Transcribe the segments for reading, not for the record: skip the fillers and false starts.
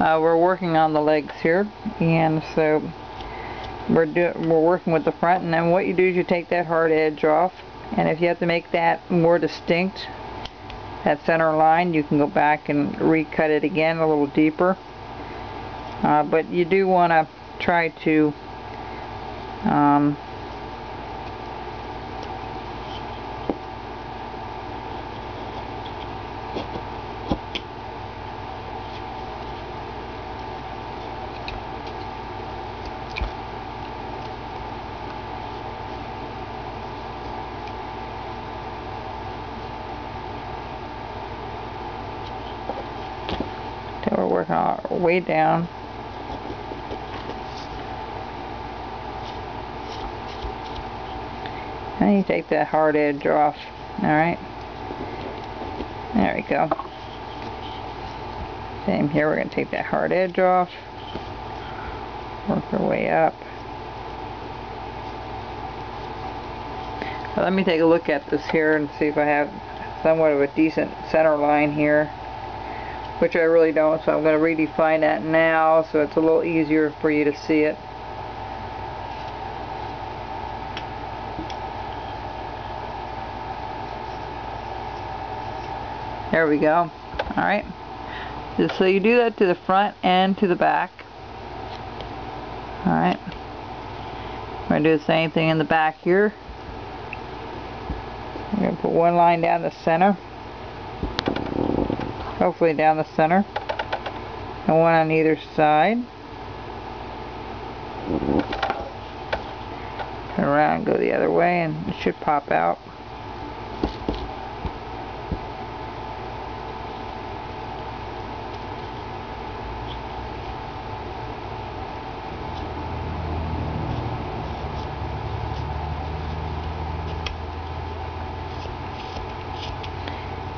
We're working on the legs here, and so we're working with the front, and then what you do is you take that hard edge off, and if you have to make that more distinct, that center line, you can go back and recut it again a little deeper, but you do want to try to we're working our way down. And you take that hard edge off. Alright. There we go. Same here, we're going to take that hard edge off. Work our way up. Let me take a look at this here and see if I have somewhat of a decent center line here, which I really don't, so I'm going to redefine that now so it's a little easier for you to see it. There we go. Alright. So you do that to the front and to the back. Alright. We're going to do the same thing in the back here. I'm going to put one line down the center. Hopefully down the center. And one on either side. Turn around and go the other way, and it should pop out.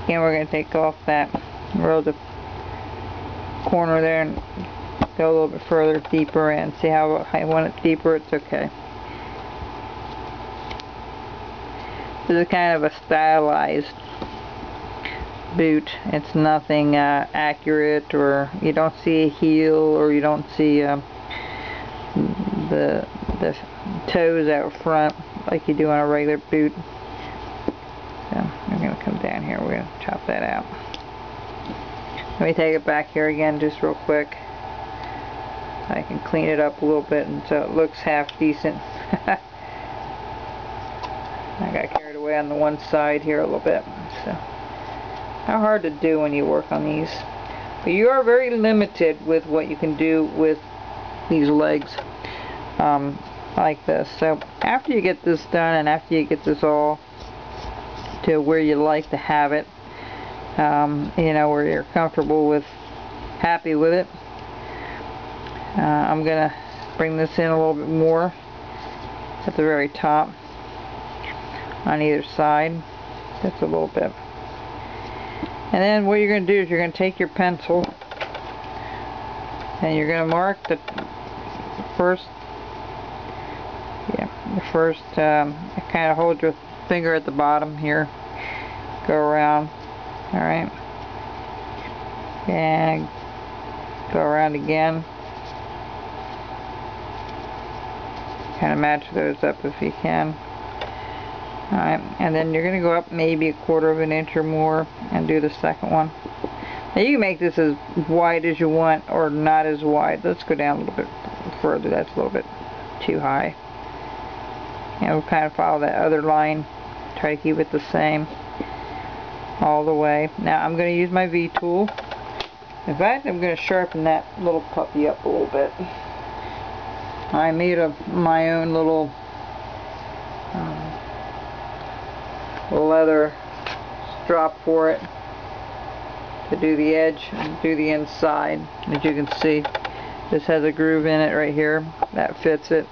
Again, we're going to take off that relative corner there and go a little bit further, deeper in. See how I want it deeper? It's okay. This is kind of a stylized boot. It's nothing accurate, or you don't see a heel, or you don't see the toes out front like you do on a regular boot. So we're going to come down here, we're going to chop that out. Let me take it back here again just real quick. I can clean it up a little bit and so it looks half decent. I got carried away on the one side here a little bit. So how hard to do when you work on these. But you are very limited with what you can do with these legs like this. So after you get this done, and after you get this all to where you like to have it, you know, where you're comfortable with, happy with it, I'm gonna bring this in a little bit more at the very top on either side, just a little bit. And then what you're going to do is you're going to take your pencil and you're going to mark the first, kind of hold your finger at the bottom here, go around, alright, and go around again, kind of match those up if you can. Alright, and then you're going to go up maybe 1/4 of an inch or more and do the second one. Now you can make this as wide as you want or not as wide. Let's go down a little bit further. That's a little bit too high. And we'll kind of follow that other line. Try to keep it the same all the way. Now I'm going to use my V tool. In fact, I'm going to sharpen that little puppy up a little bit. I made my own little leather strap for it to do the edge and do the inside. As you can see, this has a groove in it right here that fits it,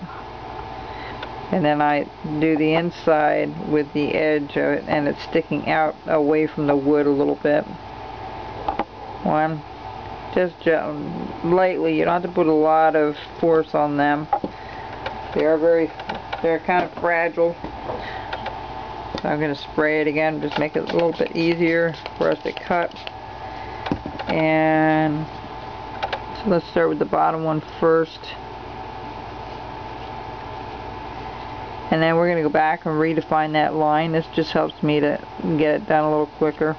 and then I do the inside with the edge of it, and it's sticking out away from the wood a little bit. One, just lightly. You don't have to put a lot of force on them. They're kind of fragile. So I'm going to spray it again, just make it a little bit easier for us to cut. And So let's start with the bottom one first. And then we're going to go back and redefine that line. This just helps me to get it done a little quicker.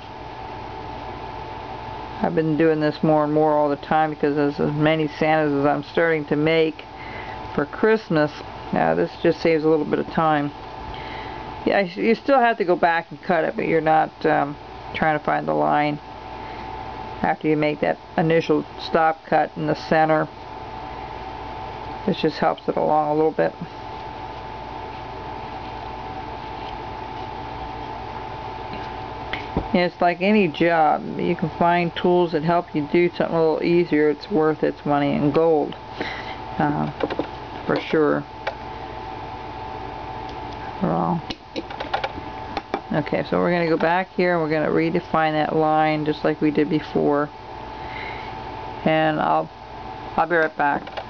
I've been doing this more and more all the time because there's as many Santas as I'm starting to make for Christmas. This just saves a little bit of time. Yeah, you still have to go back and cut it, but you're not trying to find the line after you make that initial stop cut in the center. This just helps it along a little bit. And it's like any job. You can find tools that help you do something a little easier. It's worth its money in gold. For sure. Well, okay, so we're going to go back here and we're going to redefine that line just like we did before. And I'll be right back.